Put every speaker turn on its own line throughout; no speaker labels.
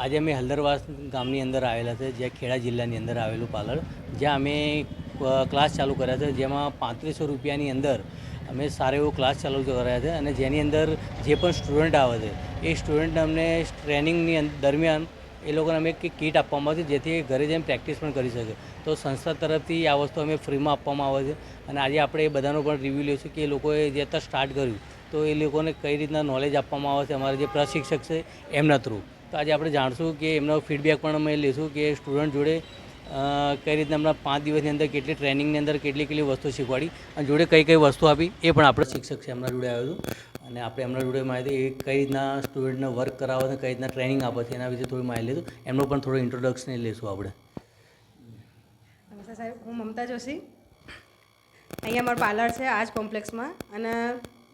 આજે અમે હલદરવાસ ગામની અંદર આવેલા છે, જે ખેડા જિલ્લાની અંદર આવેલું પાલર, જ્યાં અમે ક્લાસ ચાલુ કર્યા છે, જેમાં 3500 રૂપિયાની અંદર અમે સારો એવો ક્લાસ ચાલુ કર્યા છે. અને જેની અંદર જે પણ સ્ટુડન્ટ આવે છે એ સ્ટુડન્ટને અમને ટ્રેનિંગની દરમિયાન એ લોકોને અમે એક કીટ આપવામાં આવે છે, જેથી ઘરે જઈને પ્રેક્ટિસ પણ કરી શકે. તો સંસ્થા તરફથી આ વસ્તુ અમે ફ્રીમાં આપવામાં આવે છે. અને આજે આપણે એ બધાનો પણ રિવ્યૂ લઈશું કે એ લોકોએ જે અત્યારે સ્ટાર્ટ કર્યું તો એ લોકોને કઈ રીતના નોલેજ આપવામાં આવે છે અમારા જે પ્રશિક્ષક છે એમના થ્રુ. તો આજે આપણે જાણશું કે એમનો ફીડબેક પણ અમે લઈશું કે સ્ટુડન્ટ જોડે કઈ રીતના હમણાં 5 દિવસની અંદર કેટલી ટ્રેનિંગની અંદર કેટલી વસ્તુ શીખવાડી અને જોડે કઈ વસ્તુ આપી એ પણ આપણે શિક્ષક છે એમના જોડે આવ્યું હતું. અને આપણે એમના જોડે માહિતી એ કઈ રીતના સ્ટુડન્ટને વર્ક કરાવે છે, કઈ રીતના ટ્રેનિંગ આપે છે એના વિશે થોડી માહિતી લઈશું. એમનો પણ થોડો ઇન્ટ્રોડક્શન લઈશું આપણે.
નમસ્તે સાહેબ, હું મમતા જોશી. અહીંયા અમારું પાર્લર છે આજ કોમ્પ્લેક્સમાં. અને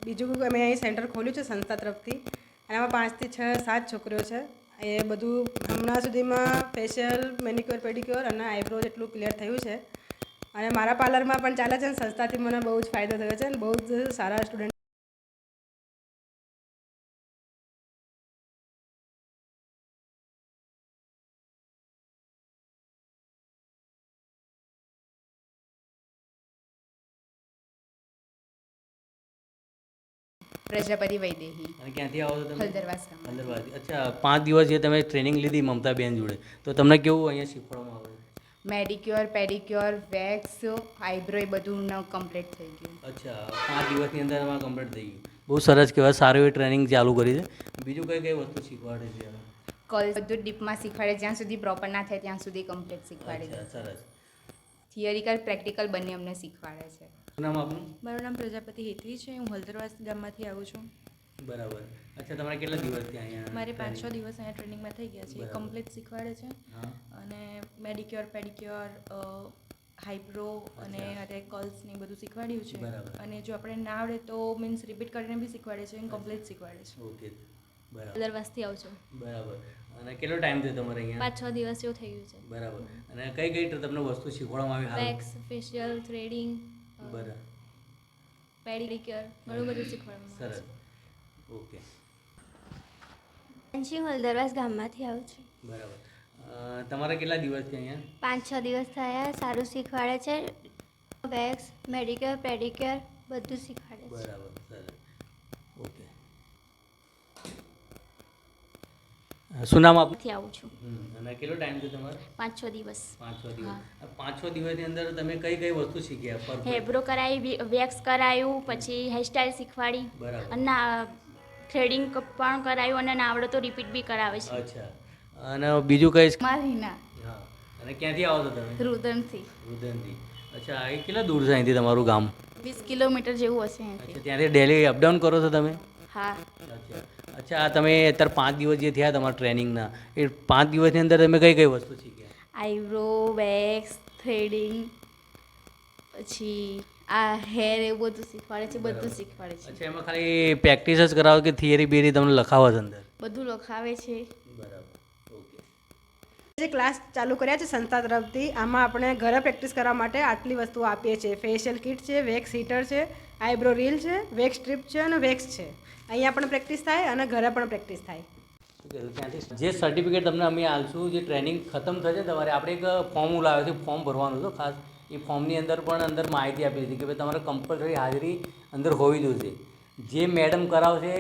બીજું અમે અહીં સેન્ટર ખોલ્યું છે સંસ્થા તરફથી. અને આમાં 5 થી 6 7 છોકરીઓ છે. એ બધું હમણાં સુધીમાં ફેશિયલ, મેનિક્યોર, પેડિક્યોર અને આઈબ્રો જેટલું ક્લિયર થયું છે. અને મારા પાર્લરમાં પણ ચાલે છે. સંસ્થાથી મને બહુ જ ફાયદો થયો છે અને બહુ જ સારા સ્ટુડન્ટ
પ્રજાપતિ વૈદેહી.
અને ક્યાંથી આવો છો તમે?
હલદરવાસ ગામ.
હલદરવાસથી. અચ્છા, 5 દિવસ જે તમે ટ્રેનિંગ લીધી મમતાબેન જોડે, તો તમને કેવું અહીંયા શીખવાડવામાં આવે?
મેડિક્યોર, પેડિક્યોર, વેક્સ, આઈબ્રો એ બધું કમ્પ્લીટ થઈ ગયું.
અચ્છા, 5 દિવસની અંદર એમાં કમ્પ્લીટ થઈ ગયું. બહુ સરસ કહેવાય, સારી એવી ટ્રેનિંગ ચાલુ કરી છે. બીજું કઈ વસ્તુ શીખવાડે છે?
કલ બધું ડીપમાં શીખવાડે, જ્યાં સુધી પ્રોપર ના થાય ત્યાં સુધી કમ્પ્લીટ શીખવાડે છે.
સરસ.
થિયરિકલ, પ્રેક્ટિકલ બંને અમને શીખવાડે છે.
શું નામ આપનું?
મારું નામ પ્રજાપતિ હેતવી છે. હું હલદરવાસ ગામમાંથી આવું છું.
બરાબર. અચ્છા, તમારે કેટલા દિવસથી અહીંયા?
મારે 5-6 દિવસ અહીંયા ટ્રેનિંગમાં થઈ ગયા છે. કમ્પ્લીટ શીખવાડે છે. અને મેડિક્યોર, પેડિક્યોર, હાઈબ્રો અને અત્યારે કર્લ્સ ને બધું શીખવાડ્યું છે. અને જો આપણે ના આવડે તો મીન્સ રિપીટ કરીને બી શીખવાડે છે અને કમ્પ્લીટ શીખવાડે છે.
ઓકે, બરાબર.
હલદરવાસથી આવું છું.
બરાબર. અને કેટલો ટાઈમ થયો તમારે અહીંયા?
5-6 દિવસ જેવું થઈ ગયું છે.
બરાબર. અને કઈ તમને વસ્તુ શીખવાડવામાં આવી?
વેક્સ, ફેશિયલ, થ્રેડિંગ,
બરાબર,
પેડિક્યોર, ઘણું બધું શીખવાડવામાં આવે
સરસ.
છે.
ઓકે,
હું હલદરવાસ ગામમાંથી આવું છું.
બરાબર. તમારે કેટલા દિવસથી અહીંયા?
5-6 દિવસ થયા. સારું શીખવાડે છે. વેક્સ, મેડિક્યોર, પેડિક્યોર બધું શીખવાડે છે.
બરાબર, સરસ. ઓકે. શું નામ આપનું?
થી આવું છું.
અને કેટલો ટાઈમ છે તમારે?
5-6 દિવસ.
5-6 દિવસ. 5-6 દિવસની અંદર તમે કઈ વસ્તુ શીખ્યા?
હેબ્રો કરાવી, વેક્સ કરાયું, પછી હેરસ્ટાઈલ શીખવાડી.
બરાબર.
અને થ્રેડિંગ પણ કરાયું અને ના આવડે તો રિપીટ બી કરાવે છે.
અચ્છા. અને બીજું કઈ?
મારીના
હા. અને ક્યાંથી આવો છો તમે?
રુદનથી.
રુદનથી. અચ્છા, એ કેટલા દૂર છે અહીંથી તમારું ગામ?
20 કિલોમીટર જેવું હશે અહીંથી.
અચ્છા, ત્યાંથી ડેલી અપડાઉન કરો છો તમે?
હા.
અચ્છા, આ તમે અત્યારે 5 દિવસ જે થયા તમારા ટ્રેનિંગના, એ 5 દિવસની અંદર તમે કઈ વસ્તુ શીખ્યા?
આઈબ્રો, વેક્સ, થ્રેડિંગ, પછી આ હેર એવું બધું શીખવાડે છે. બધું શીખવાડે છે.
અચ્છા, એમાં ખાલી પ્રેક્ટિસ જ કરાવો કે થિયરી બેરી તમને લખાવો છે અંદર?
બધું લખાવે છે.
બરાબર. ઓકે.
જે ક્લાસ ચાલુ કર્યા છે સંસ્થા તરફથી, આમાં આપણે ઘરે પ્રેક્ટિસ કરવા માટે આટલી વસ્તુઓ આપીએ છીએ. ફેશિયલ કિટ છે, વેક્સ હીટર છે, આઈબ્રો રીલ છે, વેક્સ સ્ટ્રીપ છે અને વેક્સ છે. અહીંયા પણ પ્રેક્ટિસ થાય અને ઘરે પણ પ્રેક્ટિસ થાય.
જે સર્ટિફિકેટ તમને અમે આપશું, જે ટ્રેનિંગ ખતમ થશે તમારે, આપણે એક ફોર્મ લાવ્યો છે, ફોર્મ ભરવાનું છે ખાસ. એ ફોર્મની અંદર પણ અંદર માહિતી આપી હતી કે ભાઈ તમારે કમ્પલસરી હાજરી અંદર હોવી જોઈએ. જે મેડમ કરાવશે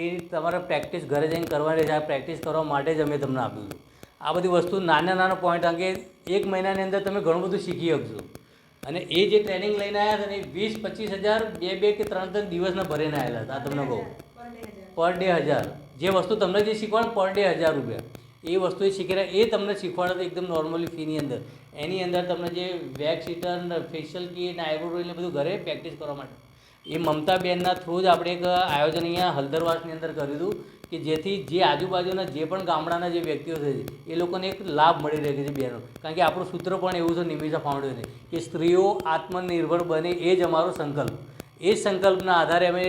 એ તમારે પ્રેક્ટિસ ઘરે જઈને કરવાની છે. આ પ્રેક્ટિસ કરવા માટે જ અમે તમને આપ્યું હતું. આ બધી વસ્તુ નાના પોઈન્ટ અંગે 1 મહિનાની અંદર તમે ઘણું બધું શીખી શકશો. અને એ જે ટ્રેનિંગ લઈને આવ્યા હતા ને, 20-25 હજાર 2 કે 3 દિવસના ભરીને આવેલા હતા. આ તમને કહું, પર ડે 1000. જે વસ્તુ તમને જે શીખવાડે પર ડે 1000 રૂપિયા એ વસ્તુ એ શીખી રહ્યા, એ તમને શીખવાડે એકદમ નોર્મલી ફીની અંદર. એની અંદર તમને જે wax heater, facial kit, eyebrow એટલે બધું ઘરે પ્રેક્ટિસ કરવા માટે એ મમતાબેનના થ્રુ જ આપણે એક આયોજન અહીંયા હલદરવાસની અંદર કર્યું હતું કે જેથી જે આજુબાજુના જે પણ ગામડાના જે વ્યક્તિઓ છે એ લોકોને એક લાભ મળી રહે છે બહેનો. કારણ કે આપણું સૂત્ર પણ એવું છે નિમિષા ફાઉન્ડેશન કે સ્ત્રીઓ આત્મનિર્ભર બને, એ જ અમારો સંકલ્પ. એ જ સંકલ્પના આધારે અમે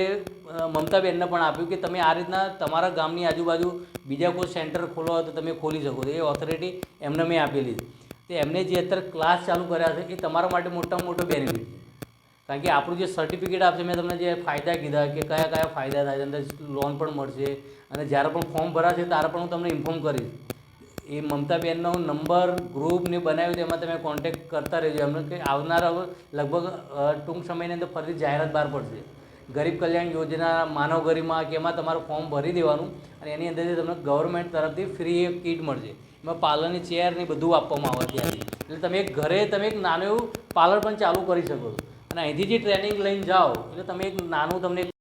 મમતાબેનને પણ આપ્યું કે તમે આ રીતના તમારા ગામની આજુબાજુ બીજા કોઈ સેન્ટર ખોલવા હોય તો તમે ખોલી શકો છો. એ ઓથોરિટી એમને મેં આપેલી છે. તો એમને જે અત્યારે ક્લાસ ચાલુ કર્યા છે એ તમારા માટે મોટામાં મોટો બેનિફિટ છે. કારણ કે આપણું જે સર્ટિફિકેટ આપશે, મેં તમને જે ફાયદા કીધા કે કયા ફાયદા થાય, અંદર લોન પણ મળશે અને જ્યારે પણ ફોર્મ ભરાશે ત્યારે પણ હું તમને ઇન્ફોર્મ કરીશ. એ મમતાબેનનો નંબર ગ્રુપ ને બનાવ્યું તેમાં તમે કોન્ટેક્ટ કરતા રહેજો એમને કે આવનાર હવે લગભગ ટૂંક સમયની અંદર ફરીથી જાહેરાત બહાર પડશે ગરીબ કલ્યાણ યોજના માનવ ગરિમા કે એમાં તમારું ફોર્મ ભરી દેવાનું અને એની અંદરથી તમને ગવર્મેન્ટ તરફથી ફ્રી એક કીટ મળશે એમાં પાર્લરની ચેર ને બધું આપવામાં આવે ત્યાંથી એટલે તમે એક ઘરે તમે એક નાનું એવું પાર્લર પણ ચાલુ કરી શકો છો અને અહીંથી જે ટ્રેનિંગ લઈને જાઓ એટલે તમે એક નાનું તમને